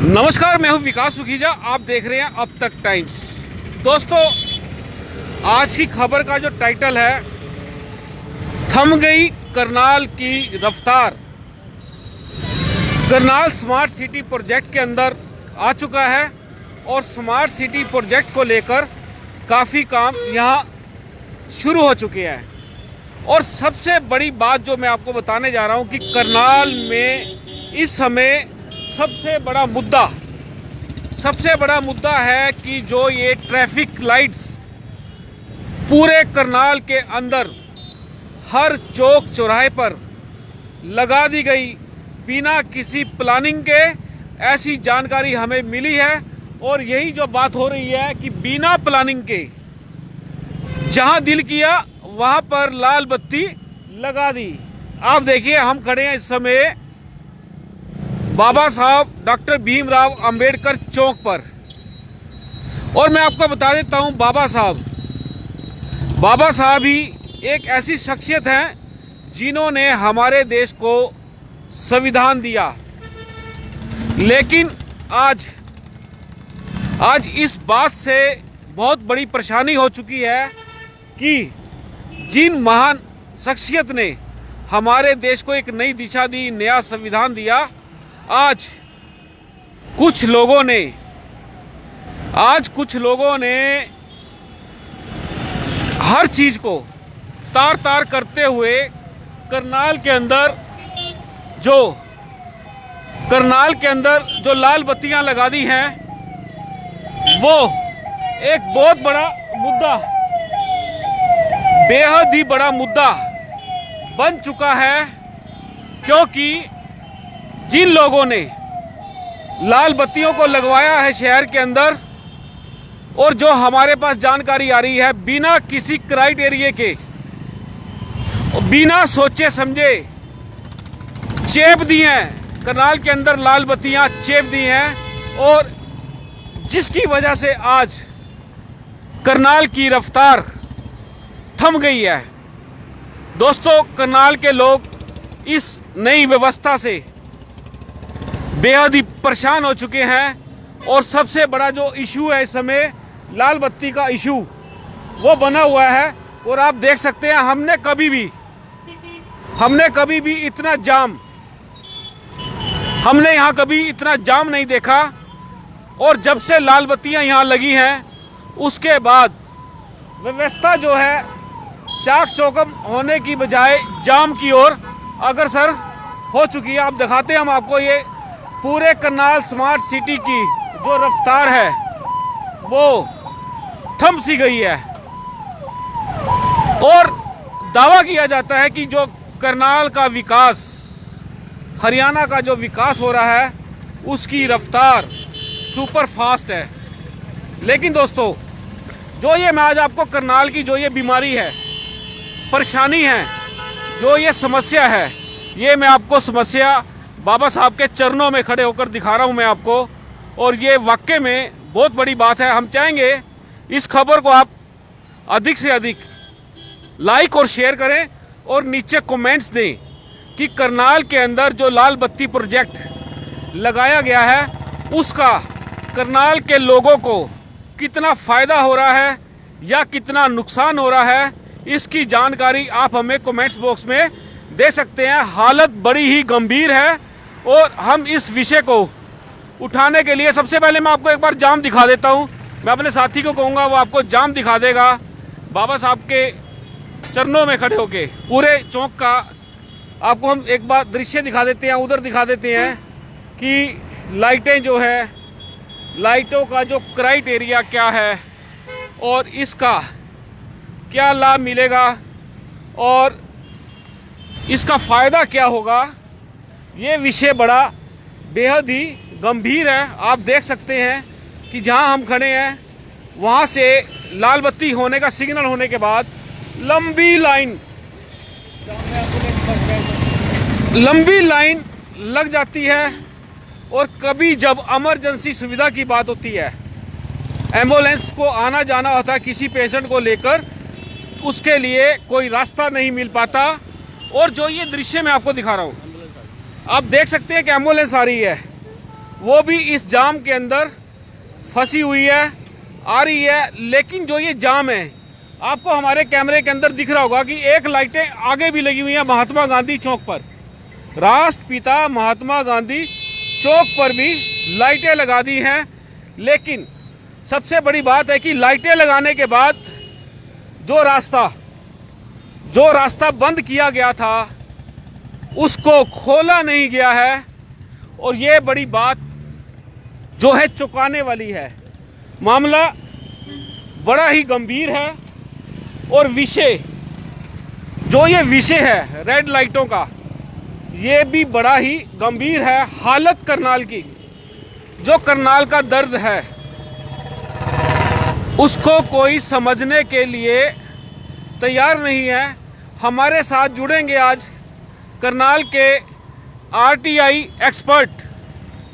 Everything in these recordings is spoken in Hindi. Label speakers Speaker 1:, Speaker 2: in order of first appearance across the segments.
Speaker 1: नमस्कार, मैं हूं विकास सुखीजा। आप देख रहे हैं अब तक टाइम्स। दोस्तों, आज की खबर का जो टाइटल है, थम गई करनाल की रफ्तार। करनाल स्मार्ट सिटी प्रोजेक्ट के अंदर आ चुका है और स्मार्ट सिटी प्रोजेक्ट को लेकर काफ़ी काम यहाँ शुरू हो चुके हैं। और सबसे बड़ी बात जो मैं आपको बताने जा रहा हूँ कि करनाल में इस समय सबसे बड़ा मुद्दा है कि जो ये ट्रैफिक लाइट्स पूरे करनाल के अंदर हर चौक चौराहे पर लगा दी गई बिना किसी प्लानिंग के। ऐसी जानकारी हमें मिली है और यही जो बात हो रही है कि बिना प्लानिंग के जहां दिल किया वहां पर लाल बत्ती लगा दी। आप देखिए, हम खड़े हैं इस समय बाबा साहब डॉक्टर भीमराव अंबेडकर चौक पर। और मैं आपको बता देता हूं, बाबा साहब ही एक ऐसी शख्सियत हैं जिन्होंने हमारे देश को संविधान दिया। लेकिन आज इस बात से बहुत बड़ी परेशानी हो चुकी है कि जिन महान शख्सियत ने हमारे देश को एक नई दिशा दी, नया संविधान दिया, आज कुछ लोगों ने हर चीज़ को तार करते हुए करनाल के अंदर जो लाल बत्तियां लगा दी हैं, वो एक बहुत बड़ा मुद्दा, बेहद ही बड़ा मुद्दा बन चुका है। क्योंकि जिन लोगों ने लाल बत्तियों को लगवाया है शहर के अंदर, और जो हमारे पास जानकारी आ रही है बिना किसी क्राइटेरिया के, बिना सोचे समझे चेप दी हैं, करनाल के अंदर लाल बत्तियां चेप दी हैं, और जिसकी वजह से आज करनाल की रफ्तार थम गई है। दोस्तों, करनाल के लोग इस नई व्यवस्था से बेहद ही परेशान हो चुके हैं। और सबसे बड़ा जो इशू है इस समय, लाल बत्ती का इशू, वो बना हुआ है। और आप देख सकते हैं, हमने यहाँ कभी इतना जाम नहीं देखा। और जब से लाल बत्तियां यहाँ लगी हैं, उसके बाद व्यवस्था जो है चाक चौकम होने की बजाय जाम की ओर अग्रसर हो चुकी है। आप दिखाते हैं हम आपको, ये पूरे करनाल स्मार्ट सिटी की जो रफ्तार है वो थम सी गई है। और दावा किया जाता है कि जो करनाल का विकास, हरियाणा का जो विकास हो रहा है, उसकी रफ्तार सुपर फास्ट है। लेकिन दोस्तों, जो ये मैं आज आपको करनाल की जो ये बीमारी है, परेशानी है, जो ये समस्या है, ये मैं आपको समस्या बाबा साहब के चरणों में खड़े होकर दिखा रहा हूँ मैं आपको। और ये वाकई में बहुत बड़ी बात है। हम चाहेंगे इस खबर को आप अधिक से अधिक लाइक और शेयर करें और नीचे कमेंट्स दें कि करनाल के अंदर जो लाल बत्ती प्रोजेक्ट लगाया गया है, उसका करनाल के लोगों को कितना फ़ायदा हो रहा है या कितना नुकसान हो रहा है, इसकी जानकारी आप हमें कमेंट्स बॉक्स में दे सकते हैं। हालत बड़ी ही गंभीर है और हम इस विषय को उठाने के लिए सबसे पहले मैं आपको एक बार जाम दिखा देता हूं। मैं अपने साथी को कहूँगा वो आपको जाम दिखा देगा। बाबा साहब के चरणों में खड़े होके पूरे चौक का आपको हम एक बार दृश्य दिखा देते हैं, उधर दिखा देते हैं कि लाइटें जो है, लाइटों का जो क्राइटेरिया क्या है और इसका क्या लाभ मिलेगा और इसका फ़ायदा क्या होगा। ये विषय बड़ा बेहद ही गंभीर है। आप देख सकते हैं कि जहां हम खड़े हैं, वहां से लाल बत्ती होने का सिग्नल होने के बाद लंबी लाइन लग जाती है। और कभी जब इमरजेंसी सुविधा की बात होती है, एम्बुलेंस को आना जाना होता है किसी पेशेंट को लेकर, उसके लिए कोई रास्ता नहीं मिल पाता। और जो ये दृश्य मैं आपको दिखा रहा हूँ, आप देख सकते हैं कि एम्बुलेंस आ रही है वो भी इस जाम के अंदर फंसी हुई है, आ रही है। लेकिन जो ये जाम है, आपको हमारे कैमरे के अंदर दिख रहा होगा कि एक लाइटें आगे भी लगी हुई हैं महात्मा गांधी चौक पर। राष्ट्रपिता महात्मा गांधी चौक पर भी लाइटें लगा दी हैं। लेकिन सबसे बड़ी बात है कि लाइटें लगाने के बाद जो रास्ता बंद किया गया था उसको खोला नहीं गया है। और ये बड़ी बात जो है चौंकाने वाली है। मामला बड़ा ही गंभीर है और विषय है रेड लाइटों का, ये भी बड़ा ही गंभीर है। हालत करनाल की, जो करनाल का दर्द है उसको कोई समझने के लिए तैयार नहीं है। हमारे साथ जुड़ेंगे आज करनाल के आरटीआई एक्सपर्ट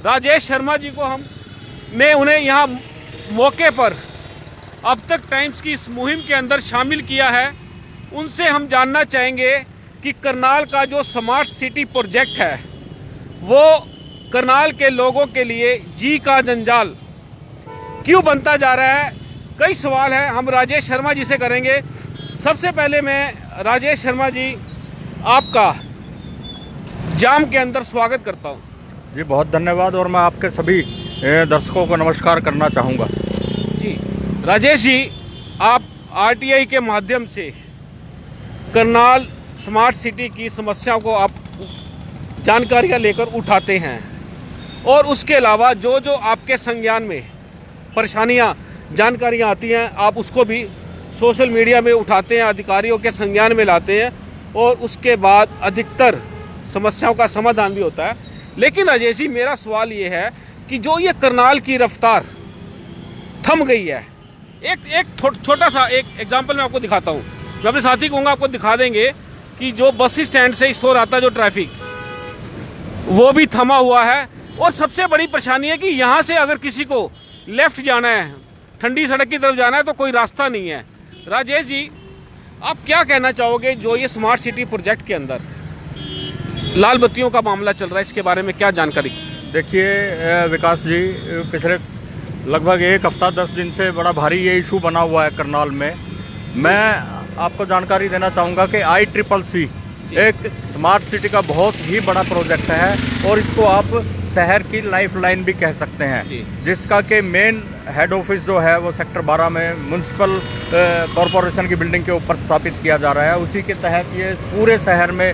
Speaker 1: राजेश शर्मा जी को हमने उन्हें यहाँ मौके पर अब तक टाइम्स की इस मुहिम के अंदर शामिल किया है। उनसे हम जानना चाहेंगे कि करनाल का जो स्मार्ट सिटी प्रोजेक्ट है वो करनाल के लोगों के लिए जी का जंजाल क्यों बनता जा रहा है। कई सवाल हैं, हम राजेश शर्मा जी से करेंगे। सबसे पहले मैं राजेश शर्मा जी आपका जाम के अंदर स्वागत करता हूं।
Speaker 2: जी बहुत धन्यवाद, और मैं आपके सभी दर्शकों को नमस्कार करना चाहूँगा।
Speaker 1: जी राजेश जी, आप आरटीआई के माध्यम से करनाल स्मार्ट सिटी की समस्याओं को आप जानकारियां लेकर उठाते हैं, और उसके अलावा जो जो आपके संज्ञान में परेशानियां जानकारियां आती हैं आप उसको भी सोशल मीडिया में उठाते हैं, अधिकारियों के संज्ञान में लाते हैं, और उसके बाद अधिकतर समस्याओं का समाधान भी होता है। लेकिन राजेश जी, मेरा सवाल ये है कि जो ये करनाल की रफ्तार थम गई है, एक छोटा सा एक एग्जांपल मैं आपको दिखाता हूँ। मैं अपने साथी कहूँगा आपको दिखा देंगे कि जो बस स्टैंड से इस ओर आता जो ट्रैफिक वो भी थमा हुआ है। और सबसे बड़ी परेशानी है कि यहाँ से अगर किसी को लेफ़्ट जाना है, ठंडी सड़क की तरफ जाना है, तो कोई रास्ता नहीं है। राजेश जी, आप क्या कहना चाहोगे जो ये स्मार्ट सिटी प्रोजेक्ट के अंदर लाल बत्तियों का मामला चल रहा है, इसके बारे में क्या जानकारी?
Speaker 2: देखिए विकास जी, पिछले लगभग एक हफ्ता 10 दिन से बड़ा भारी ये इशू बना हुआ है करनाल में। मैं आपको जानकारी देना चाहूँगा कि ICCC एक स्मार्ट सिटी का बहुत ही बड़ा प्रोजेक्ट है, और इसको आप शहर की लाइफलाइन भी कह सकते हैं, जिसका कि मेन हेड ऑफिस जो है वो सेक्टर 12 में म्युनिसिपल कॉरपोरेशन की बिल्डिंग के ऊपर स्थापित किया जा रहा है। उसी के तहत ये पूरे शहर में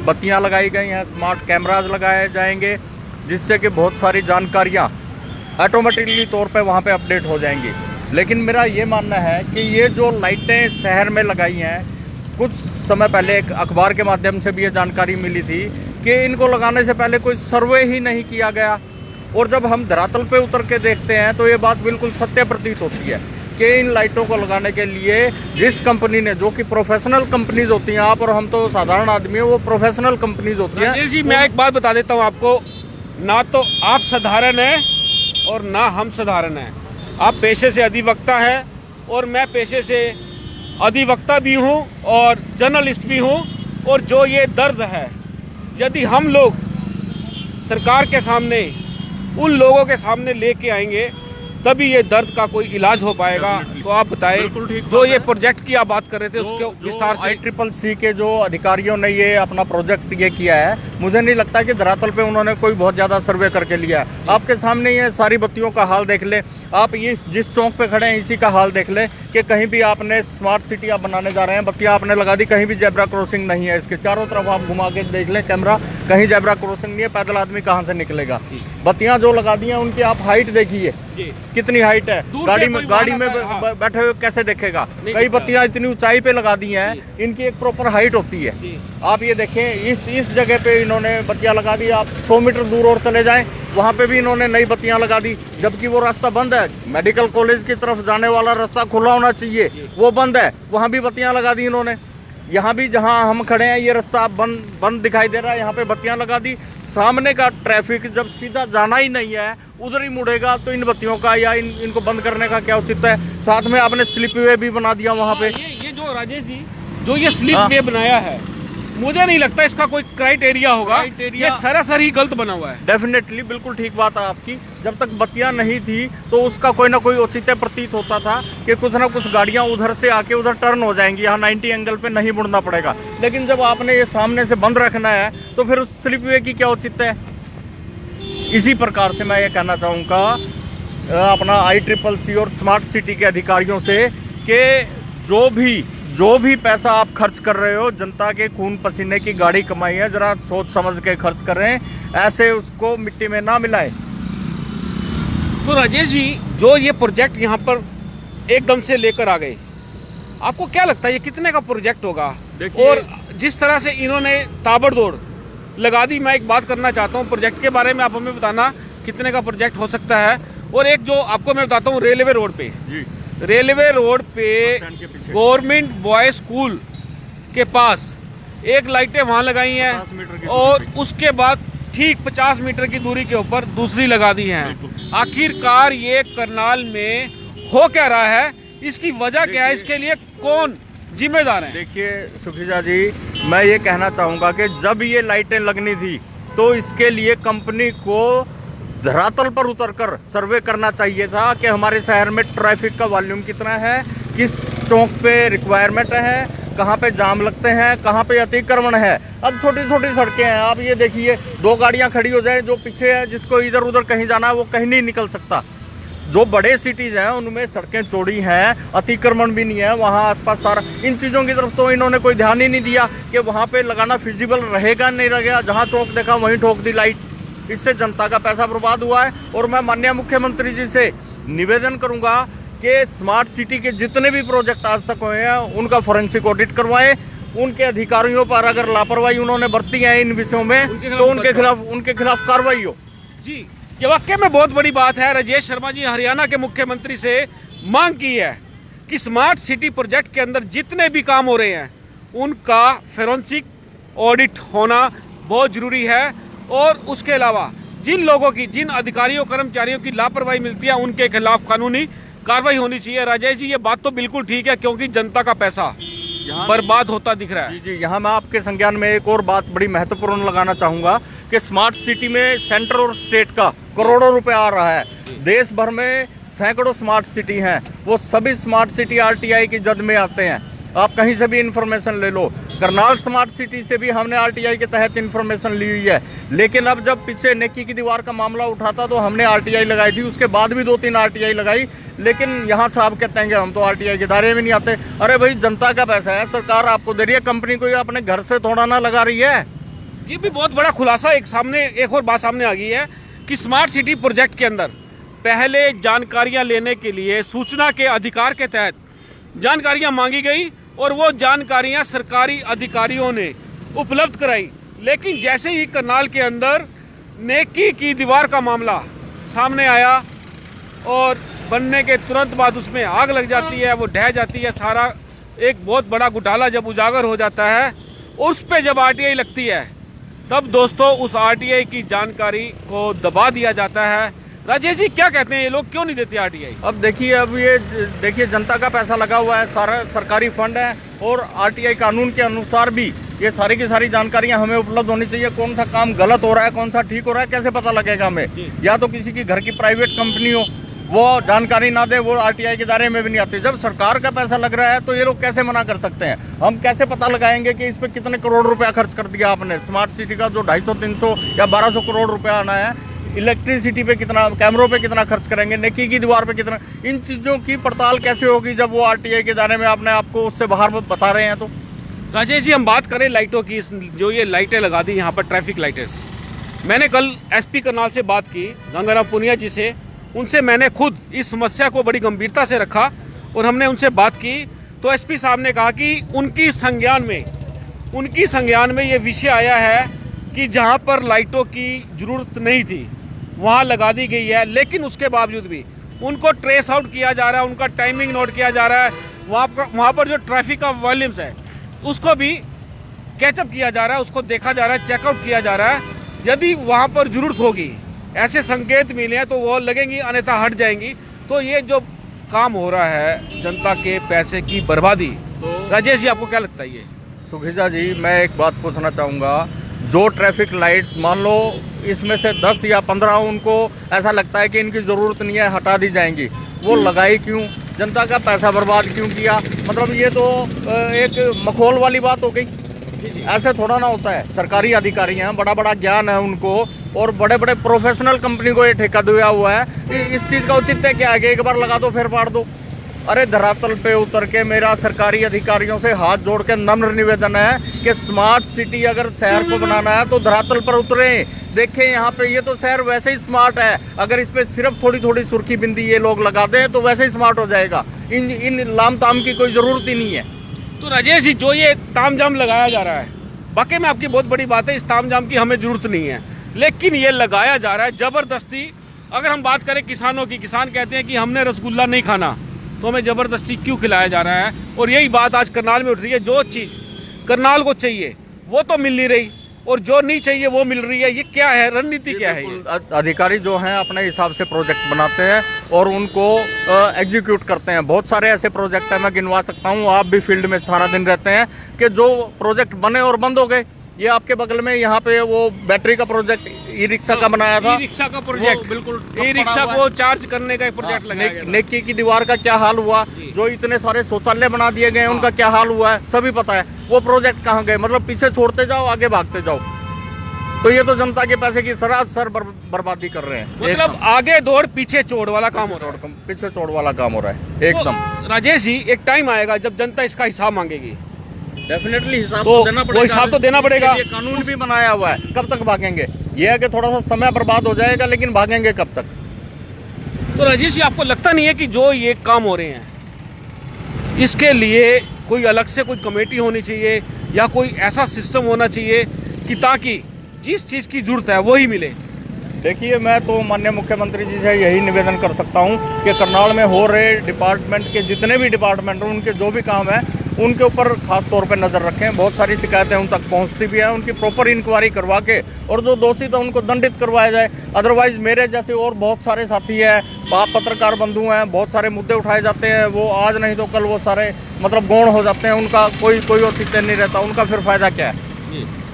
Speaker 2: बत्तियां लगाई गई हैं, स्मार्ट कैमराज लगाए जाएंगे, जिससे कि बहुत सारी जानकारियां ऑटोमेटिकली तौर पे वहां पे अपडेट हो जाएंगी। लेकिन मेरा ये मानना है कि ये जो लाइटें शहर में लगाई हैं, कुछ समय पहले एक अखबार के माध्यम से भी ये जानकारी मिली थी कि इनको लगाने से पहले कोई सर्वे ही नहीं किया गया, और जब हम धरातल पे उतर के देखते हैं तो ये बात बिल्कुल सत्य प्रतीत होती है कि इन लाइटों को लगाने के लिए जिस कंपनी ने, जो कि प्रोफेशनल कंपनीज होती हैं, आप और हम तो साधारण आदमी हैं, वो प्रोफेशनल कंपनीज होती हैं।
Speaker 1: जी मैं एक बात बता देता हूँ आपको, ना तो आप साधारण हैं और ना हम साधारण हैं। आप पेशे से अधिवक्ता हैं और मैं पेशे से अधिवक्ता भी हूँ और जर्नलिस्ट भी हूँ। और जो ये दर्द है, यदि हम लोग सरकार के सामने, उन लोगों के सामने लेके आएंगे, तभी ये दर्द का कोई इलाज हो पाएगा। तो आप बताएं, जो ये प्रोजेक्ट की आप बात कर रहे थे उसके विस्तार से।
Speaker 2: ICCC के जो अधिकारियों ने ये अपना प्रोजेक्ट ये किया है, मुझे नहीं लगता कि धरातल पे उन्होंने कोई बहुत ज़्यादा सर्वे करके लिया है। आपके सामने ये सारी बत्तियों का हाल देख ले, आप ये जिस चौक पे खड़े हैं इसी का हाल देख ले कि कहीं भी आपने स्मार्ट सिटी आप बनाने जा रहे हैं, बत्तियाँ आपने लगा दी, कहीं भी जेब्रा क्रॉसिंग नहीं है। इसके चारों तरफ आप घुमा के देख लें कैमरा, कहीं जेब्रा क्रॉसिंग नहीं है, पैदल आदमी कहाँ से निकलेगा। बत्तियाँ जो लगा दी हैं उनकी आप हाइट देखिए कितनी हाइट है, गाड़ी में बैठे हुए कैसे देखेगा। कई बत्तियां इतनी ऊंचाई पे लगा दी हैं, इनकी एक प्रॉपर हाइट होती है। आप ये देखें, इस जगह पे इन्होंने बत्तियां लगा दी। आप 100 मीटर दूर और चले जाएं, वहाँ पे भी इन्होंने नई बत्तियां लगा दी, जबकि वो रास्ता बंद है। मेडिकल कॉलेज की तरफ जाने वाला रास्ता खुला होना चाहिए, वो बंद है, वहाँ भी बत्तियां लगा दी इन्होंने। यहाँ भी जहाँ हम खड़े हैं ये रास्ता बंद दिखाई दे रहा है, यहाँ पे बत्तियां लगा दी। सामने का ट्रैफिक जब सीधा जाना ही नहीं है, उधर ही मुड़ेगा, तो इन बत्तियों का या इनको बंद करने का क्या उचित है। साथ में आपने स्लिप वे भी बना दिया वहाँ पे।
Speaker 1: ये जो राजेश जी, जो ये स्लिप वे बनाया है, मुझे नहीं लगता इसका कोई क्राइटेरिया होगा।
Speaker 2: क्राइटेरिया-
Speaker 1: ये सरासर ही गलत बना हुआ है।
Speaker 2: डेफिनेटली बिल्कुल ठीक बात है आपकी। जब तक बत्तियां नहीं थी तो उसका कोई ना कोई औचित्य प्रतीत होता था कि कुछ ना कुछ गाड़ियां उधर से आके उधर टर्न हो जाएंगी, यहाँ 90 एंगल पे नहीं मुड़ना पड़ेगा। लेकिन जब आपने ये सामने से बंद रखना है तो फिर उस स्लिप वे की क्या औचित्य है। इसी प्रकार से मैं ये कहना चाहूँगा अपना ICCC और स्मार्ट सिटी के अधिकारियों से कि जो भी पैसा आप खर्च कर रहे हो, जनता के खून पसीने की गाड़ी कमाई है, जरा सोच समझ के खर्च कर रहे हैं, ऐसे उसको मिट्टी में ना मिलाएं।
Speaker 1: तो राजेश जी, जो ये प्रोजेक्ट यहाँ पर एकदम से लेकर आ गए, आपको क्या लगता है ये कितने का प्रोजेक्ट होगा? और जिस तरह से इन्होंने ताबड़तोड़ लगा दी, मैं एक बात करना चाहता हूँ प्रोजेक्ट के बारे में, आप हमें बताना कितने का प्रोजेक्ट हो सकता है। और एक जो आपको मैं बताता हूँ, रेलवे रोड पे
Speaker 2: जी,
Speaker 1: रेलवे रोड पे गवर्नमेंट बॉयज स्कूल के पास एक लाइटें वहाँ लगाई हैं और उसके बाद ठीक 50 मीटर की दूरी के ऊपर दूसरी लगा दी हैं। आखिरकार ये करनाल में हो क्या रहा है, इसकी वजह क्या है, इसके लिए कौन जिम्मेदार है?
Speaker 2: देखिए सुखीजा जी, मैं ये कहना चाहूँगा कि जब ये लाइटें लगनी थी तो इसके लिए कंपनी को धरातल पर उतरकर सर्वे करना चाहिए था कि हमारे शहर में ट्रैफिक का वॉल्यूम कितना है, किस चौक पे रिक्वायरमेंट है, कहाँ पे जाम लगते हैं, कहाँ पे अतिक्रमण है। अब छोटी छोटी सड़कें हैं, आप ये देखिए, 2 गाड़ियाँ खड़ी हो जाए, जो पीछे है जिसको इधर उधर कहीं जाना है वो कहीं नहीं निकल सकता। जो बड़े सिटीज़ हैं उनमें सड़कें चौड़ी हैं, अतिक्रमण भी नहीं है, वहाँ आसपास सारा, इन चीज़ों की तरफ तो इन्होंने कोई ध्यान ही नहीं दिया कि वहाँ पे लगाना फिजिबल रहेगा नहीं रहेगा। जहाँ चौक देखा वहीं ठोक दी लाइट, इससे जनता का पैसा बर्बाद हुआ है। और मैं माननीय मुख्यमंत्री जी से निवेदन करूंगा कि स्मार्ट सिटी के जितने भी प्रोजेक्ट आज तक हुए हैं उनका फोरेंसिक ऑडिट करवाएं। उनके अधिकारियों पर अगर लापरवाही उन्होंने बरती है इन विषयों में तो उनके खिलाफ कार्रवाई हो।
Speaker 1: जी, ये वाकई में बहुत बड़ी बात है। राजेश शर्मा जी हरियाणा के मुख्यमंत्री से मांग की है कि स्मार्ट सिटी प्रोजेक्ट के अंदर जितने भी काम हो रहे हैं उनका फोरेंसिक ऑडिट होना बहुत ज़रूरी है। और उसके अलावा जिन लोगों की, जिन अधिकारियों कर्मचारियों की लापरवाही मिलती है उनके खिलाफ कानूनी कार्रवाई होनी चाहिए। राजेश जी, ये बात तो बिल्कुल ठीक है, क्योंकि जनता का पैसा बर्बाद होता दिख रहा है।
Speaker 2: जी जी, यहाँ मैं आपके संज्ञान में एक और बात बड़ी महत्वपूर्ण लगाना चाहूँगा कि स्मार्ट सिटी में सेंटर और स्टेट का करोड़ों रुपए आ रहा है। देश भर में सैकड़ों स्मार्ट सिटी हैं, वो सभी स्मार्ट सिटी RTI की जद में आते हैं। आप कहीं से भी इंफॉर्मेशन ले लो। करनाल स्मार्ट सिटी से भी हमने RTI के तहत इंफॉर्मेशन ली हुई है। लेकिन अब जब पीछे नेकी की दीवार का मामला उठा था तो हमने RTI लगाई थी, उसके बाद भी 2-3 RTI लगाई, लेकिन यहाँ साहब कहते हैं कि हम तो RTI के दायरे में नहीं आते। अरे भाई, जनता का पैसा है, सरकार आपको दे रही है, कंपनी को अपने घर से थोड़ा ना लगा रही है।
Speaker 1: ये भी बहुत बड़ा खुलासा एक और बात सामने आ गई है कि स्मार्ट सिटी प्रोजेक्ट के अंदर पहले जानकारियाँ लेने के लिए सूचना के अधिकार के तहत जानकारियाँ मांगी गई और वो जानकारियाँ सरकारी अधिकारियों ने उपलब्ध कराई। लेकिन जैसे ही करनाल के अंदर नेकी की दीवार का मामला सामने आया और बनने के तुरंत बाद उसमें आग लग जाती है, वो ढह जाती है, सारा एक बहुत बड़ा घोटाला जब उजागर हो जाता है, उस पे जब RTI लगती है तब दोस्तों उस RTI की जानकारी को दबा दिया जाता है। राजेश जी, क्या कहते हैं, ये लोग क्यों नहीं देते RTI?
Speaker 2: अब देखिए जनता का पैसा लगा हुआ है, सारा सरकारी फंड है और RTI कानून के अनुसार भी ये सारी की सारी जानकारियां हमें उपलब्ध होनी चाहिए। कौन सा काम गलत हो रहा है, कौन सा ठीक हो रहा है, कैसे पता लगेगा हमें? या तो किसी की घर की प्राइवेट कंपनी हो, वो जानकारी ना दे, वो RTI के दायरे में भी नहीं आती। जब सरकार का पैसा लग रहा है तो ये लोग कैसे मना कर सकते हैं? हम कैसे पता लगाएंगे कि इस पे कितने करोड़ रुपया खर्च कर दिया आपने? स्मार्ट सिटी का जो 250-300 या 1200 करोड़ रुपया आना है, इलेक्ट्रिसिटी पे कितना, कैमरों पे कितना खर्च करेंगे, नेकी की दीवार पे कितना, इन चीज़ों की पड़ताल कैसे होगी जब वो RTI के दायरे में अपने आपको उससे बाहर बता रहे हैं? तो
Speaker 1: राजेश जी, हम बात करें लाइटों की, जो ये लाइटें लगा दी यहाँ पर, ट्रैफिक लाइटें, मैंने कल SP करनाल से बात की, गंगाराम पुनिया जी से, उनसे मैंने खुद इस समस्या को बड़ी गंभीरता से रखा और हमने उनसे बात की तो SP साहब ने कहा कि उनकी संज्ञान में ये विषय आया है कि जहाँ पर लाइटों की ज़रूरत नहीं थी वहाँ लगा दी गई है, लेकिन उसके बावजूद भी उनको ट्रेस आउट किया जा रहा है, उनका टाइमिंग नोट किया जा रहा है, वहाँ पर जो ट्रैफिक का वॉल्यूम्स है उसको भी कैचअप किया जा रहा है, उसको देखा जा रहा है, चेकआउट किया जा रहा है। यदि वहाँ पर ज़रूरत होगी, ऐसे संकेत मिले हैं तो वो लगेंगी, अन्यथा हट जाएंगी। तो ये जो काम हो रहा है जनता के पैसे की बर्बादी, राजेश जी आपको क्या लगता है? ये
Speaker 2: सुखिजा जी, मैं एक बात पूछना चाहूँगा। जो ट्रैफिक लाइट्स मान लो इसमें से 10 या 15 उनको ऐसा लगता है कि इनकी ज़रूरत नहीं है, हटा दी जाएंगी, वो लगाई क्यों? जनता का पैसा बर्बाद क्यों किया? मतलब ये तो एक मखौल वाली बात हो गई। ऐसे थोड़ा ना होता है। सरकारी अधिकारी हैं, बड़ा बड़ा ज्ञान है उनको, और बड़े बड़े प्रोफेशनल कंपनी को ये ठेका दिया हुआ है कि इस चीज़ का औचित्य क्या है कि एक बार लगा दो फिर फाड़ दो। अरे धरातल पे उतर के मेरा सरकारी अधिकारियों से हाथ जोड़ के नम्र निवेदन है कि स्मार्ट सिटी अगर शहर को बनाना है तो धरातल पर उतरे। देखें यहाँ पे ये तो शहर वैसे ही स्मार्ट है, अगर इस पे सिर्फ थोड़ी थोड़ी सुर्खी बिंदी ये लोग लगा दें तो वैसे ही स्मार्ट हो जाएगा। इन लाम ताम की कोई ज़रूरत ही नहीं है।
Speaker 1: तो राजेश जी, जो ये ताम झाम लगाया जा रहा है, वाकई में आपकी बहुत बड़ी बात है, इस ताम झाम की हमें ज़रूरत नहीं है, लेकिन ये लगाया जा रहा है ज़बरदस्ती। अगर हम बात करें किसानों की, किसान कहते हैं कि हमने रसगुल्ला नहीं खाना, तो हमें ज़बरदस्ती क्यों खिलाया जा रहा है? और यही बात आज करनाल में उठ रही है। जो चीज़ करनाल को चाहिए वो तो मिल नहीं रही, और जो नहीं चाहिए वो मिल रही है। ये क्या है, रणनीति क्या है?
Speaker 2: अधिकारी जो हैं अपने हिसाब से प्रोजेक्ट बनाते हैं और उनको एग्जीक्यूट करते हैं। बहुत सारे ऐसे प्रोजेक्ट हैं, मैं गिनवा सकता हूँ, आप भी फील्ड में सारा दिन रहते हैं, कि जो प्रोजेक्ट बने और बंद हो गए। ये आपके बगल में यहाँ पे वो बैटरी का प्रोजेक्ट ई रिक्शा का बनाया था,
Speaker 1: ई रिक्शा का प्रोजेक्ट,
Speaker 2: बिल्कुल
Speaker 1: ई रिक्शा को चार्ज करने का एक प्रोजेक्ट लगाया गया था।
Speaker 2: नेकी की दीवार का क्या हाल हुआ, जो इतने सारे शौचालय बना दिए गए उनका क्या हाल हुआ है, सभी पता है। वो प्रोजेक्ट कहाँ गए? मतलब पीछे छोड़ते जाओ, आगे भागते जाओ। तो ये तो जनता के पैसे की सरासर बर्बादी कर रहे हैं।
Speaker 1: मतलब आगे दौड़ पीछे चोड़ वाला काम हो रहा है,
Speaker 2: पीछे चोड़ वाला काम हो रहा है एकदम।
Speaker 1: तो राजेश जी, एक टाइम आएगा जब जनता इसका हिसाब मांगेगी,
Speaker 2: डेफिनेटली हिसाब
Speaker 1: तो
Speaker 2: देना पड़ेगा।
Speaker 1: वो हिसाब तो देना पड़ेगा।
Speaker 2: ये कानून भी बनाया हुआ है, कब तक भागेंगे? ये है कि थोड़ा सा समय बर्बाद हो जाएगा, लेकिन भागेंगे कब तक?
Speaker 1: तो राजेश जी, आपको लगता नहीं है कि जो ये काम हो रहे हैं इसके लिए कोई अलग से कोई कमेटी होनी चाहिए, या कोई ऐसा सिस्टम होना चाहिए कि ताकि जिस चीज़ की जरूरत है वही मिले?
Speaker 2: देखिए, मैं तो माननीय मुख्यमंत्री जी से यही निवेदन कर सकता हूं कि करनाल में हो रहे डिपार्टमेंट के जितने भी डिपार्टमेंट हैं, उनके जो भी काम है उनके ऊपर खास तौर पे नज़र रखें। बहुत सारी शिकायतें उन तक पहुंचती भी हैं, उनकी प्रॉपर इंक्वायरी करवा के और जो दोषी था उनको दंडित करवाया जाए। अदरवाइज मेरे जैसे और बहुत सारे साथी हैं, आप पत्रकार बंधु हैं, बहुत सारे मुद्दे उठाए जाते हैं, वो आज नहीं तो कल वो सारे मतलब गौण हो जाते हैं, उनका कोई औचित्य नहीं रहता, उनका फिर फ़ायदा क्या है?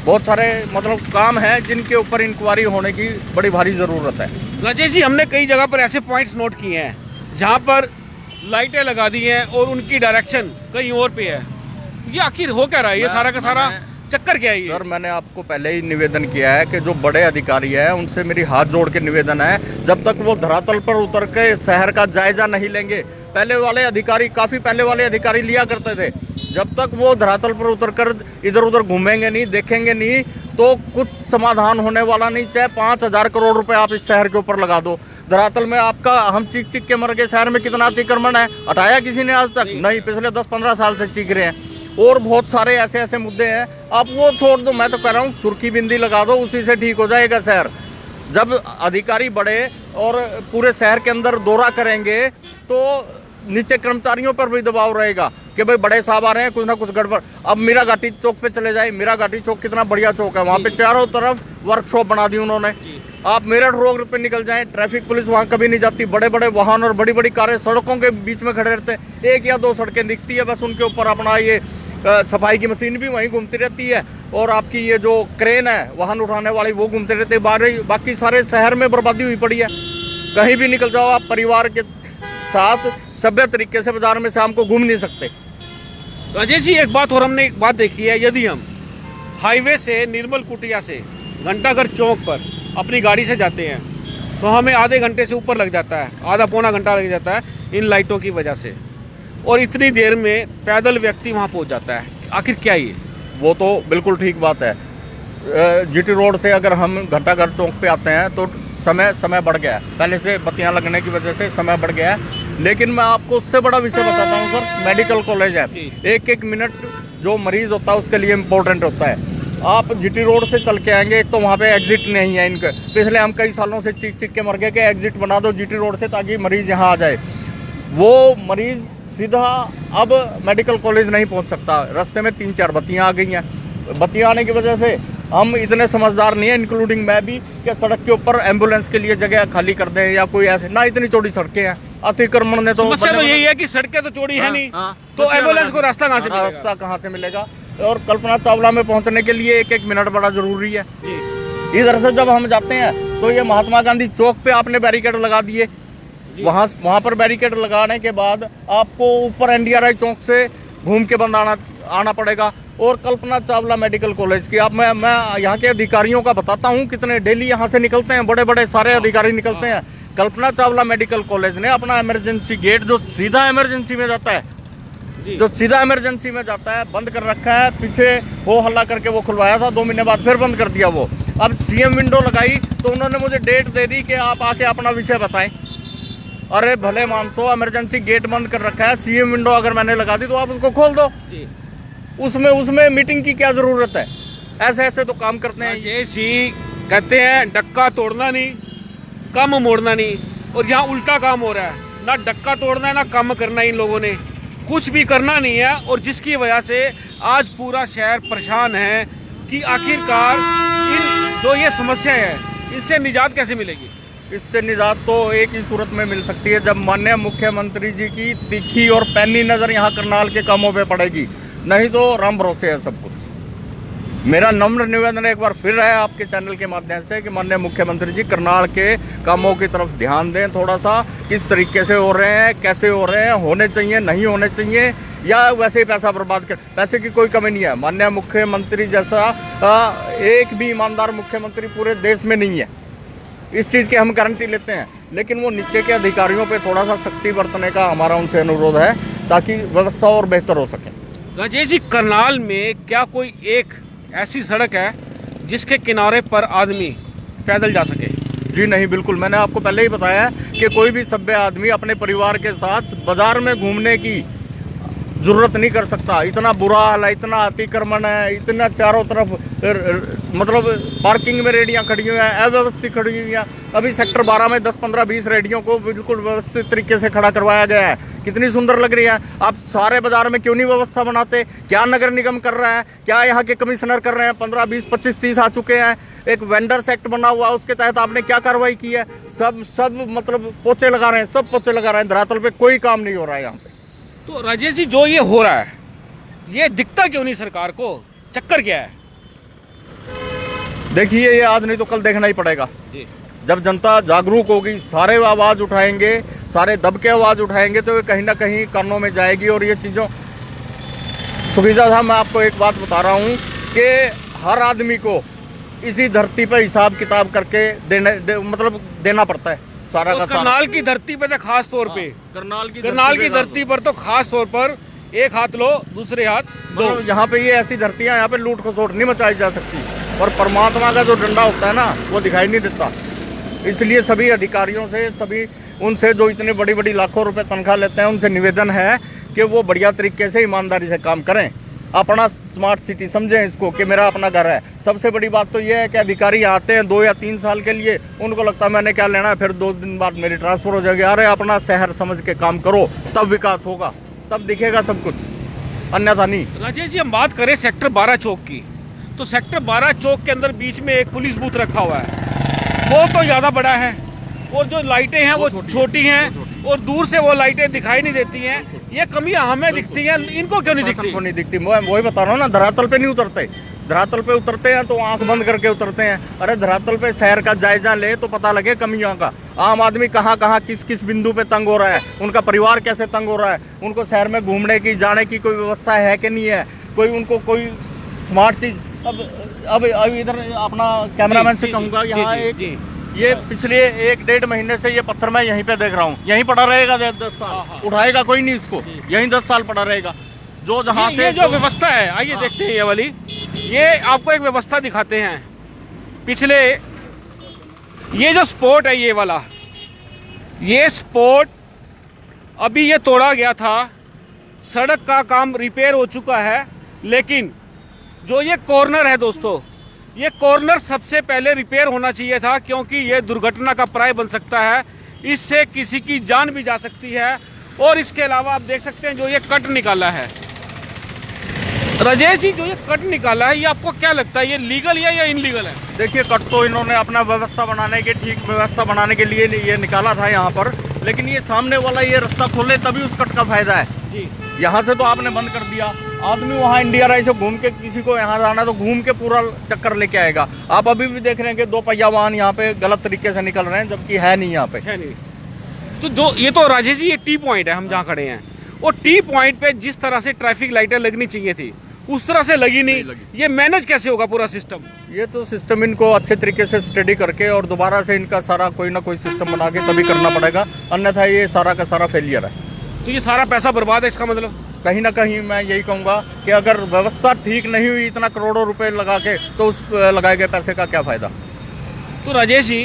Speaker 2: बहुत सारे मतलब काम है जिनके ऊपर इंक्वायरी होने की बड़ी भारी ज़रूरत है।
Speaker 1: राजेश जी, हमने कई जगह पर ऐसे पॉइंट्स नोट किए हैं जहां पर लाइटें लगा दी हैं और उनकी डायरेक्शन कहीं और पे है। ये आखिर हो क्या रहा है? ये सारा का सारा चक्कर क्या है ये?
Speaker 2: सर, मैंने आपको पहले ही निवेदन किया है कि जो बड़े अधिकारी हैं उनसे मेरी हाथ जोड़ के निवेदन है, जब तक वो धरातल पर उतर के शहर का जायजा नहीं लेंगे, पहले वाले अधिकारी, काफ़ी पहले वाले अधिकारी लिया करते थे, जब तक वो धरातल पर उतरकर इधर उधर घूमेंगे नहीं, देखेंगे नहीं, तो कुछ समाधान होने वाला नहीं। चाहे 5,000 करोड़ रुपए आप इस शहर के ऊपर लगा दो, धरातल में आपका हम चीख चीख के मर गए, शहर में कितना अतिक्रमण है, हटाया किसी ने आज तक? नहीं, पिछले 10-15 साल से चीख रहे हैं। और बहुत सारे ऐसे ऐसे मुद्दे हैं, आप वो छोड़ दो, मैं तो कह रहा हूँ सुर्खी बिंदी लगा दो, उसी से ठीक हो जाएगा शहर। जब अधिकारी बड़े और पूरे शहर के अंदर दौरा करेंगे तो नीचे कर्मचारियों पर भी दबाव रहेगा कि भाई बड़े साहब आ रहे हैं, कुछ ना कुछ गड़बड़। अब मीरा घाटी चौक पे चले जाए, मीरा घाटी चौक कितना बढ़िया चौक है, वहाँ पे चारों तरफ वर्कशॉप बना दी उन्होंने। आप मेरठ रोड पे निकल जाएं, ट्रैफिक पुलिस वहाँ कभी नहीं जाती, बड़े बड़े वाहन और बड़ी बड़ी कारें सड़कों के बीच में खड़े रहते हैं, 1 या 2 सड़कें दिखती है बस, उनके ऊपर अपना ये सफाई की मशीन भी वहीं घूमती रहती है, और आपकी ये जो क्रेन है वाहन उठाने वाली वो घूमते रहते हैं। बाकी सारे शहर में बर्बादी हुई पड़ी है। कहीं भी निकल जाओ आप परिवार के साथ सभ्य तरीके से बाजार में शाम को घूम नहीं सकते।
Speaker 1: राजेश जी, एक बात और हमने एक बात देखी है, यदि हम हाईवे से निर्मल कुटिया से घंटाघर चौक पर अपनी गाड़ी से जाते हैं तो हमें आधे घंटे से ऊपर लग जाता है, आधा पौना घंटा लग जाता है इन लाइटों की वजह से, और इतनी देर में पैदल व्यक्ति वहाँ पहुँच जाता है। आखिर क्या ये?
Speaker 2: वो तो बिल्कुल ठीक बात है। जीटी रोड से अगर हम घंटाघर चौक पे आते हैं तो समय बढ़ गया है, पहले से बत्तियां लगने की वजह से समय बढ़ गया है। लेकिन मैं आपको उससे बड़ा विषय बताता हूँ सर, मेडिकल कॉलेज है, 1-1 मिनट जो मरीज होता है उसके लिए इम्पोर्टेंट होता है। आप जीटी रोड से चल के आएंगे, एक तो वहाँ पे एग्जिट नहीं है इनके, पिछले हम कई सालों से चीख चीख के मर गए कि एग्जिट बना दो जीटी रोड से ताकि मरीज़ यहाँ आ जाए। वो मरीज़ सीधा अब मेडिकल कॉलेज नहीं पहुँच सकता, रास्ते में 3-4 बत्तियाँ आ गई हैं। बत्तियाँ आने की वजह से हम इतने समझदार नहीं है, इंक्लूडिंग मैं भी, कि सड़क के ऊपर एम्बुलेंस के लिए जगह खाली कर दें या कोई ऐसे ना। इतनी चौड़ी सड़कें हैं, अतिक्रमण ने तो
Speaker 1: समस्या तो यही है कि सड़कें तो चौड़ी है नहीं, तो एम्बुलेंस को रास्ता कहाँ से मिलेगा?
Speaker 2: रास्ता कहाँ से मिलेगा? और कल्पना चावला में पहुंचने के लिए 1-1 मिनट बड़ा जरूरी है।
Speaker 1: जी
Speaker 2: इधर से जब हम जाते हैं तो ये महात्मा गांधी चौक पे आपने बैरिकेड लगा दिए, वहाँ पर बैरिकेड लगाने के बाद आपको ऊपर NDRI चौक से घूम के बंद आना पड़ेगा। और कल्पना चावला मेडिकल कॉलेज की, अब मैं यहाँ के अधिकारियों का बताता हूँ कितने डेली यहाँ से निकलते हैं, बड़े बड़े सारे अधिकारी निकलते हैं। कल्पना चावला मेडिकल कॉलेज ने अपना इमरजेंसी गेट जो सीधा इमरजेंसी में जाता है, बंद कर रखा है। पीछे हो हल्ला करके वो खुलवाया था, 2 महीने बाद फिर बंद कर दिया वो। अब CM विंडो लगाई तो उन्होंने मुझे डेट दे दी कि आप आके अपना विषय बताएं। अरे भले मानसो, इमरजेंसी गेट बंद कर रखा है, CM विंडो अगर मैंने लगा दी तो आप उसको खोल दो। उसमें मीटिंग की क्या जरूरत है? ऐसे तो काम करते हैं।
Speaker 1: ये जी कहते हैं डक्का तोड़ना नहीं, कम मोड़ना नहीं, और यहाँ उल्टा काम हो रहा है। ना डक्का तोड़ना है ना कम करना है, इन लोगों ने कुछ भी करना नहीं है। और जिसकी वजह से आज पूरा शहर परेशान है कि आखिरकार इन जो ये समस्या है इससे निजात कैसे मिलेगी।
Speaker 2: इससे निजात तो एक ही सूरत में मिल सकती है, जब माननीय मुख्यमंत्री जी की तीखी और पैनी नज़र यहाँ करनाल के कामों पे पड़ेगी, नहीं तो राम भरोसे है सब कुछ। मेरा नम्र निवेदन एक बार फिर है आपके चैनल के माध्यम से कि माननीय मुख्यमंत्री जी करनाल के कामों की तरफ ध्यान दें थोड़ा सा, किस तरीके से हो रहे हैं, कैसे हो रहे हैं, होने चाहिए नहीं होने चाहिए, या वैसे ही पैसा बर्बाद कर। पैसे की कोई कमी नहीं है, माननीय मुख्यमंत्री जैसा एक भी ईमानदार मुख्यमंत्री पूरे देश में नहीं है, इस चीज़ की हम गारंटी लेते हैं। लेकिन वो नीचे के अधिकारियों पे थोड़ा सा सख्ती बरतने का हमारा उनसे अनुरोध है ताकि व्यवस्था और बेहतर हो सके।
Speaker 1: राजेश जी, करनाल में क्या कोई एक ऐसी सड़क है जिसके किनारे पर आदमी पैदल जा सके?
Speaker 2: जी नहीं, बिल्कुल। मैंने आपको पहले ही बताया है कि कोई भी सभ्य आदमी अपने परिवार के साथ बाजार में घूमने की जरूरत नहीं कर सकता। इतना बुरा हाल है, इतना अतिक्रमण है, इतना चारों तरफ मतलब पार्किंग में रेडियां खड़ी हुई हैं, अव्यवस्थित खड़ी हुई हैं। अभी सेक्टर 12 में 10, 15, 20 रेडियों को बिल्कुल व्यवस्थित तरीके से खड़ा करवाया गया है, कितनी सुंदर लग रही है। आप सारे बाजार में क्यों नहीं व्यवस्था बनाते? क्या नगर निगम कर रहा है? क्या यहाँ के कमिश्नर कर रहे हैं? 15, 20, 25, 30 आ चुके हैं। एक वेंडर्स एक्ट बना हुआ है, उसके तहत आपने क्या कार्रवाई की है? सब मतलब पोचे लगा रहे हैं, सब पोचे लगा रहे हैं। धरातल पे कोई काम नहीं हो रहा है यहाँ पे।
Speaker 1: तो राजेश जी, जो ये हो रहा है ये दिखता क्यों नहीं सरकार को? चक्कर क्या है?
Speaker 2: देखिए, ये आज नहीं तो कल देखना ही पड़ेगा। जब जनता जागरूक होगी, सारे आवाज़ उठाएंगे, सारे दब के आवाज़ उठाएंगे, तो ये कहीं ना कहीं कानों में जाएगी। और ये चीज़ों, सुखीजा साहब, मैं आपको एक बात बता रहा हूँ कि हर आदमी को इसी धरती पर हिसाब किताब करके देना पड़ता है सारा
Speaker 1: तो
Speaker 2: का सारा।
Speaker 1: करनाल की धरती पे तो खास तौर पे, करनाल की धरती पर तो खास तौर पर एक हाथ लो दूसरे हाथ दो।
Speaker 2: यहाँ पे ये ऐसी धरतियाँ, यहाँ पे लूट खसोट नहीं मचाई जा सकती। और परमात्मा का जो डंडा होता है ना, वो दिखाई नहीं देता। इसलिए सभी अधिकारियों से, सभी उनसे जो इतने बड़ी बड़ी लाखों रुपए तनख्वाह लेते हैं, उनसे निवेदन है कि वो बढ़िया तरीके से ईमानदारी से काम करें, अपना स्मार्ट सिटी समझें इसको कि मेरा अपना घर है। सबसे बड़ी बात तो ये है कि अधिकारी आते हैं 2 या 3 साल के लिए, उनको लगता है मैंने क्या लेना है, फिर 2 दिन बाद मेरी ट्रांसफ़र हो जाएगी। अरे अपना शहर समझ के काम करो, तब विकास होगा, तब दिखेगा सब कुछ, अन्यथा नहीं।
Speaker 1: राजेश जी, हम बात करें सेक्टर 12 चौक की, तो सेक्टर 12 चौक के अंदर बीच में एक पुलिस बूथ रखा हुआ है, वो तो ज़्यादा बड़ा है, और जो लाइटें हैं वो छोटी हैं, और दूर से वो लाइटें दिखाई नहीं देती हैं। ये कमियां हमें दिखती हैं, इनको क्यों नहीं दिखती?
Speaker 2: नहीं दिखती, मैं वही बता रहा हूँ ना, धरातल पे नहीं उतरते। धरातल पे उतरते हैं तो आंख बंद करके उतरते हैं। अरे धरातल पे शहर का जायजा ले तो पता लगे कमियों का। आम आदमी कहाँ कहाँ किस किस बिंदु पे तंग हो रहा है, उनका परिवार कैसे तंग हो रहा है, उनको शहर में घूमने की, जाने की कोई व्यवस्था है कि नहीं है, उनको कोई स्मार्ट चीज़। अब इधर अपना कैमरामैन से कहूँगा, यहाँ एक ये पिछले 1-1.5 महीने से ये पत्थर मैं यहीं पे देख रहा हूँ, यहीं पड़ा रहेगा 10 साल, उठाएगा कोई नहीं इसको, यहीं 10 साल पड़ा रहेगा। जो जहाँ से
Speaker 1: जो व्यवस्था है, आइए देखते हैं ये वाली। ये आपको एक व्यवस्था दिखाते हैं। पिछले ये जो स्पॉट है, ये वाला, ये स्पॉट अभी ये तोड़ा गया था, सड़क का काम रिपेयर हो चुका है, लेकिन जो ये कॉर्नर है दोस्तों, ये कॉर्नर सबसे पहले रिपेयर होना चाहिए था, क्योंकि ये दुर्घटना का प्राय बन सकता है, इससे किसी की जान भी जा सकती है। और इसके अलावा आप देख सकते हैं जो ये कट निकाला है, राजेश जी, जो ये कट निकाला है, ये आपको क्या लगता है, ये लीगल है या इनलीगल है?
Speaker 2: देखिए, कट तो इन्होंने अपना व्यवस्था बनाने के, ठीक व्यवस्था बनाने के लिए ये निकाला था यहाँ पर, लेकिन ये सामने वाला ये रास्ता खोले तभी उस कट का फायदा है जी। यहाँ से तो आपने बंद कर दिया, आदमी वहाँ इंडिया राइड से घूम के, किसी को यहाँ जाना तो घूम के पूरा चक्कर लेके आएगा। आप अभी भी देख रहे हैं कि 2 पहिया वाहन यहाँ पे गलत तरीके से निकल रहे हैं, जबकि है नहीं यहाँ पे।
Speaker 1: है नहीं। तो जो ये तो राजेश जी ये टी पॉइंट है, हम जहाँ खड़े हैं, वो टी पॉइंट पे जिस तरह से ट्रैफिक लाइटें लगनी चाहिए थी उस तरह से लगी नहीं। ये मैनेज कैसे होगा पूरा सिस्टम?
Speaker 2: ये तो सिस्टम इनको अच्छे तरीके से स्टडी करके और दोबारा से इनका सारा कोई ना कोई सिस्टम बना के तभी करना पड़ेगा, अन्यथा ये सारा का सारा फेलियर है।
Speaker 1: तो ये सारा पैसा बर्बाद है इसका मतलब?
Speaker 2: कहीं ना कहीं मैं यही कहूँगा कि अगर व्यवस्था ठीक नहीं हुई इतना करोड़ों रुपए लगा के, तो उस लगाए गए पैसे का क्या फ़ायदा।
Speaker 1: तो राजेश जी,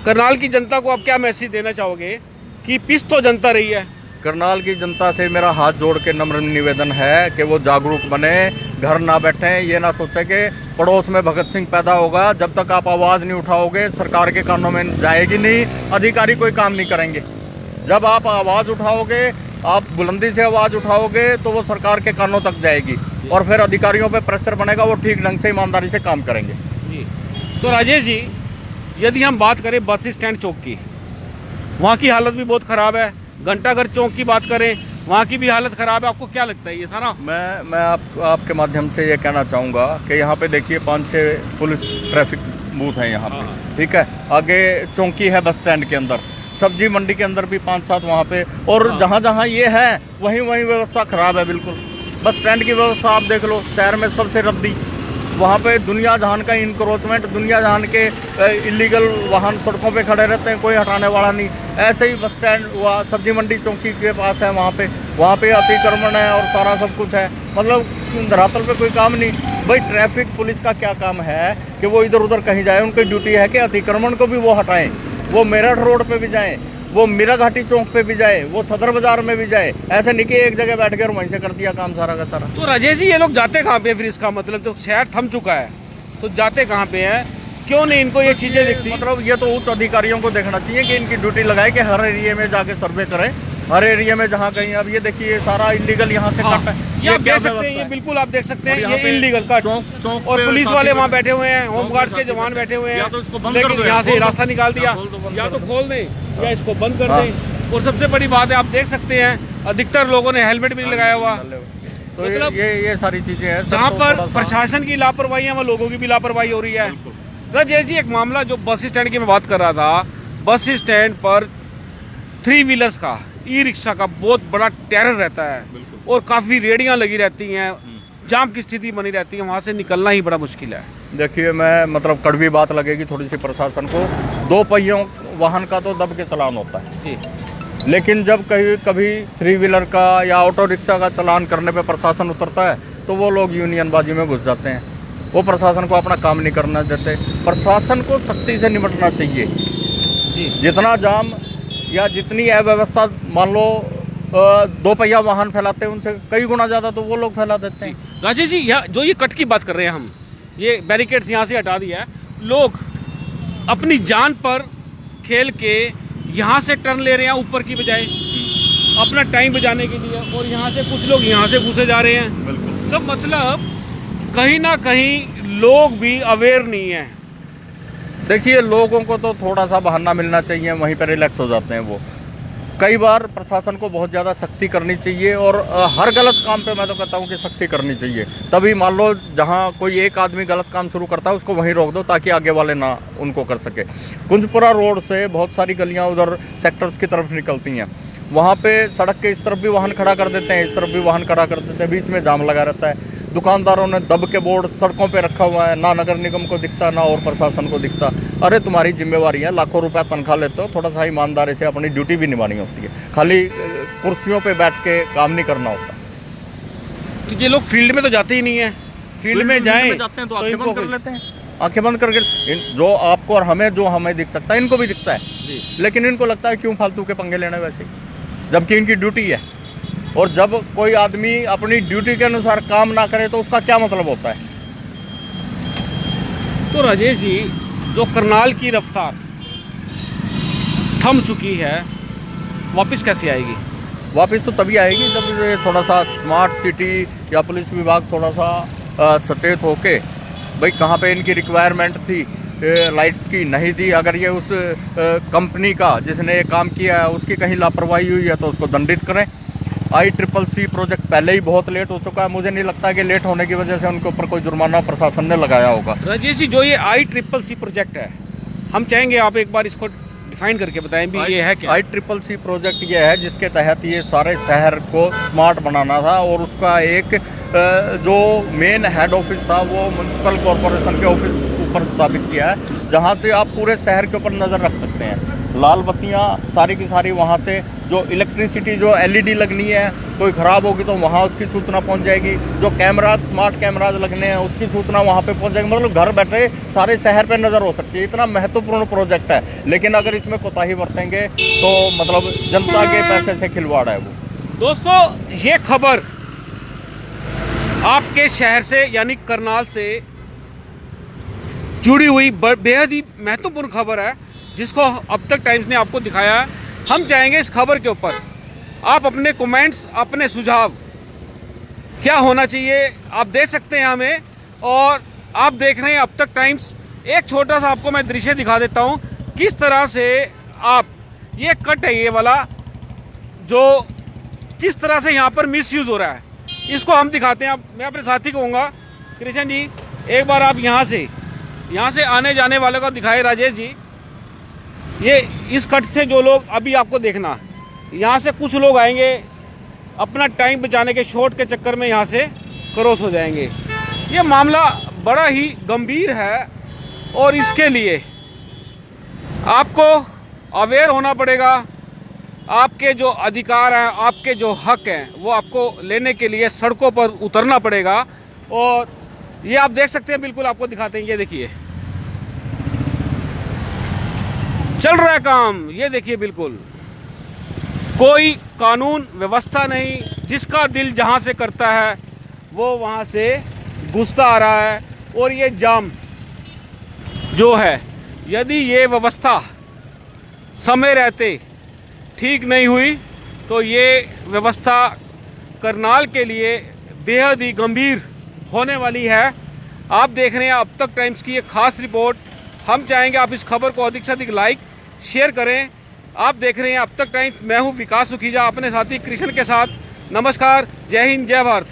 Speaker 1: करनाल की जनता को आप क्या मैसेज देना चाहोगे कि पिस तो जनता रही है?
Speaker 2: करनाल की जनता से मेरा हाथ जोड़ के नम्र निवेदन है कि वो जागरूक बने, घर ना बैठें, ये ना सोचें कि पड़ोस में भगत सिंह पैदा होगा। जब तक आप आवाज़ नहीं उठाओगे सरकार के कानों में जाएगी नहीं, अधिकारी कोई काम नहीं करेंगे। जब आप आवाज़ उठाओगे, आप बुलंदी से आवाज़ उठाओगे, तो वो सरकार के कानों तक जाएगी और फिर अधिकारियों पे प्रेशर बनेगा, वो ठीक ढंग से ईमानदारी से काम करेंगे।
Speaker 1: जी। तो राजेश जी, यदि हम बात करें बस स्टैंड चौक की, वहाँ की हालत भी बहुत ख़राब है। घंटाघर चौक की बात करें, वहाँ की भी हालत ख़राब है। आपको क्या लगता है ये सारा?
Speaker 2: मैं आपके माध्यम से ये कहना चाहूँगा कि यहाँ पे देखिए 5-6 पुलिस ट्रैफिक बूथ हैं यहाँ पे, ठीक है। आगे चौकी है बस स्टैंड के अंदर, सब्जी मंडी के अंदर भी 5-7 वहाँ पे, और जहाँ जहाँ ये है वहीं वहीं व्यवस्था ख़राब है बिल्कुल। बस स्टैंड की व्यवस्था आप देख लो, शहर में सबसे रद्दी। वहाँ पे दुनिया जहान का इंक्रोचमेंट, दुनिया जहान के इलीगल वाहन सड़कों पे खड़े रहते हैं, कोई हटाने वाला नहीं। ऐसे ही बस स्टैंड हुआ सब्जी मंडी चौकी के पास है, वहाँ पे अतिक्रमण है और सारा सब कुछ है। मतलब धरातल पे कोई काम नहीं। भाई ट्रैफिक पुलिस का क्या काम है कि वो इधर उधर कहीं जाए? उनकी ड्यूटी है कि अतिक्रमण को भी वो हटाएं, वो मेरठ रोड पे भी जाएं, वो मीरा घाटी चौक पे भी जाए, वो सदर बाजार में भी जाए। ऐसे नहीं कि एक जगह बैठ के और वहीं से कर दिया काम सारा का सारा।
Speaker 1: तो राजेश जी, ये लोग जाते कहाँ पे फिर? इसका मतलब जो शहर थम चुका है तो जाते कहाँ पे हैं? क्यों नहीं इनको ये चीज़ें दिखती?
Speaker 2: मतलब ये तो उच्च अधिकारियों को देखना चाहिए कि इनकी ड्यूटी लगाए कि हर एरिया में जाके सर्वे करें, हर एरिया में जहाँ कहीं। अब ये देखिए सारा इलीगल यहाँ से कट है,
Speaker 1: ये आप देख सकते हैं, ये बिल्कुल आप देख सकते हैं, ये इलीगल कट। और पुलिस वाले वहाँ बैठे हुए हैं, होमगार्ड्स के जवान बैठे हुए हैं, लेकिन यहाँ से रास्ता निकाल दिया। या तो खोल दें या इसको बंद कर दें। और सबसे बड़ी बात है, आप देख सकते हैं अधिकतर लोगों ने हेलमेट भी नहीं लगाया हुआ।
Speaker 2: तो मतलब ये सारी चीजें हैं
Speaker 1: जहाँ पर प्रशासन की लापरवाही है, वहाँ लोगों की भी लापरवाही हो रही है। राजेश जी, एक मामला जो बस स्टैंड की मैं बात कर रहा था, बस स्टैंड पर 3 व्हीलर्स का, ई रिक्शा का बहुत बड़ा टेरर रहता है और काफ़ी रेडियाँ लगी रहती हैं, जाम की स्थिति बनी रहती है, वहाँ से निकलना ही बड़ा मुश्किल है।
Speaker 2: देखिए, मैं मतलब कड़वी बात लगेगी थोड़ी सी प्रशासन को, 2 पहियों वाहन का तो दब के चलान होता है
Speaker 1: जी,
Speaker 2: लेकिन जब कभी 3 व्हीलर का या ऑटो रिक्शा का चलान करने पे प्रशासन उतरता है तो वो लोग यूनियनबाजी में घुस जाते हैं। वो प्रशासन को अपना काम नहीं करना देते। प्रशासन को सख्ती से निपटना चाहिए
Speaker 1: जी।
Speaker 2: जितना जाम या जितनी अव्यवस्था मान लो 2 पहिया वाहन फैलाते हैं, उनसे कई गुना ज़्यादा तो वो लोग फैला देते हैं।
Speaker 1: राजेश जी, जो ये कट की बात कर रहे हैं हम, ये बैरिकेड्स यहाँ से हटा दिया है, लोग अपनी जान पर खेल के यहाँ से टर्न ले रहे हैं ऊपर की बजाय अपना टाइम बचाने के लिए, और यहाँ से कुछ लोग यहाँ से घुसे जा रहे हैं।
Speaker 2: बिल्कुल।
Speaker 1: तो मतलब कहीं ना कहीं लोग भी अवेयर नहीं है।
Speaker 2: देखिए, लोगों को तो थोड़ा सा बहाना मिलना चाहिए, वहीं पर रिलैक्स हो जाते हैं वो। कई बार प्रशासन को बहुत ज़्यादा सख्ती करनी चाहिए और हर गलत काम पे मैं तो कहता हूँ कि सख्ती करनी चाहिए। तभी मान लो जहाँ कोई एक आदमी गलत काम शुरू करता है उसको वहीं रोक दो ताकि आगे वाले ना उनको कर सके। कुंजपुरा रोड से बहुत सारी गलियाँ उधर सेक्टर्स की तरफ निकलती हैं, वहाँ पे सड़क के इस तरफ भी वाहन खड़ा कर देते हैं, इस तरफ भी वाहन खड़ा कर देते हैं, बीच में जाम लगा रहता है। दुकानदारों ने दब के बोर्ड सड़कों पे रखा हुआ है, ना नगर निगम को दिखता ना और प्रशासन को दिखता। अरे तुम्हारी जिम्मेवारी है, लाखों रुपया तनख्वाह लेते हो, थोड़ा सा ईमानदारी से अपनी ड्यूटी भी निभानी होती है, खाली कुर्सियों पे बैठ के काम नहीं करना होता।
Speaker 1: तो ये लोग फील्ड में तो जाते ही नहीं है, फील्ड में जाएं
Speaker 2: तो आंखें बंद कर लेते हैं, आंखें बंद करके जो आपको और हमें जो हमें दिख सकता है इनको भी दिखता है, लेकिन इनको लगता है क्यों फालतू के पंगे लेना वैसे, जबकि इनकी ड्यूटी है। और जब कोई आदमी अपनी ड्यूटी के अनुसार काम ना करे तो उसका क्या मतलब होता है।
Speaker 1: तो राजेश जी, जो करनाल की रफ्तार थम चुकी है, वापस कैसे आएगी?
Speaker 2: वापस तो तभी आएगी जब ये थोड़ा सा स्मार्ट सिटी या पुलिस विभाग थोड़ा सा सचेत होके, भाई कहाँ पे इनकी रिक्वायरमेंट थी लाइट्स की नहीं थी, अगर ये उस कंपनी का जिसने ये काम किया है उसकी कहीं लापरवाही हुई है तो उसको दंडित करें। ICCC प्रोजेक्ट पहले ही बहुत लेट हो चुका है। मुझे नहीं लगता कि लेट होने की वजह से उनके ऊपर कोई जुर्माना प्रशासन ने लगाया होगा।
Speaker 1: राजेश जी, जो ये ICCC प्रोजेक्ट है, हम चाहेंगे आप एक बार इसको डिफाइन करके बताएं भी ये है क्या?
Speaker 2: ICCC प्रोजेक्ट ये है जिसके तहत ये सारे शहर को स्मार्ट बनाना था, और उसका एक जो मेन हेड ऑफिस था वो म्युनिसिपल कॉरपोरेशन के ऑफिस ऊपर स्थापित किया है, जहाँ से आप पूरे शहर के ऊपर नज़र रख सकते हैं। लाल बत्तियाँ सारी की सारी वहाँ से, जो इलेक्ट्रिसिटी जो LED लगनी है कोई ख़राब होगी तो वहाँ उसकी सूचना पहुँच जाएगी, जो कैमराज स्मार्ट कैमराज लगने हैं उसकी सूचना वहाँ पे पहुँच जाएगी। मतलब घर बैठे सारे शहर पे नज़र हो सकती है। इतना महत्वपूर्ण प्रोजेक्ट है, लेकिन अगर इसमें कोताही बरतेंगे तो मतलब जनता के पैसे से खिलवाड़ है वो।
Speaker 1: दोस्तों, ये खबर आपके शहर से यानी करनाल से जुड़ी हुई बेहद ही महत्वपूर्ण खबर है, जिसको अब तक टाइम्स ने आपको दिखाया है। हम चाहेंगे इस खबर के ऊपर आप अपने कमेंट्स, अपने सुझाव क्या होना चाहिए आप दे सकते हैं हमें। और आप देख रहे हैं अब तक टाइम्स। एक छोटा सा आपको मैं दृश्य दिखा देता हूं किस तरह से आप, ये कट है ये वाला, जो किस तरह से यहाँ पर मिसयूज़ हो रहा है, इसको हम दिखाते हैं। मैं अपने साथी को कहूँगा, कृष्ण जी एक बार आप यहाँ से आने जाने वाले को दिखाए। राजेश जी, ये इस कट से जो लोग अभी आपको देखना, यहाँ से कुछ लोग आएंगे अपना टाइम बचाने के शॉर्ट के चक्कर में यहाँ से क्रॉस हो जाएंगे। ये मामला बड़ा ही गंभीर है और इसके लिए आपको अवेयर होना पड़ेगा। आपके जो अधिकार हैं, आपके जो हक हैं, वो आपको लेने के लिए सड़कों पर उतरना पड़ेगा। और ये आप देख सकते हैं, बिल्कुल आपको दिखाते हैं, ये देखिए चल रहा है काम। ये देखिए, बिल्कुल कोई कानून व्यवस्था नहीं, जिसका दिल जहाँ से करता है वो वहाँ से घुसता आ रहा है। और ये जाम जो है, यदि ये व्यवस्था समय रहते ठीक नहीं हुई तो ये व्यवस्था करनाल के लिए बेहद ही गंभीर होने वाली है। आप देख रहे हैं अब तक टाइम्स की ये खास रिपोर्ट। हम चाहेंगे आप इस खबर को अधिक से अधिक लाइक शेयर करें। आप देख रहे हैं अब तक टाइम्स। मैं हूं विकास सुखीजा अपने साथी कृष्ण के साथ। नमस्कार, जय हिंद, जय भारत।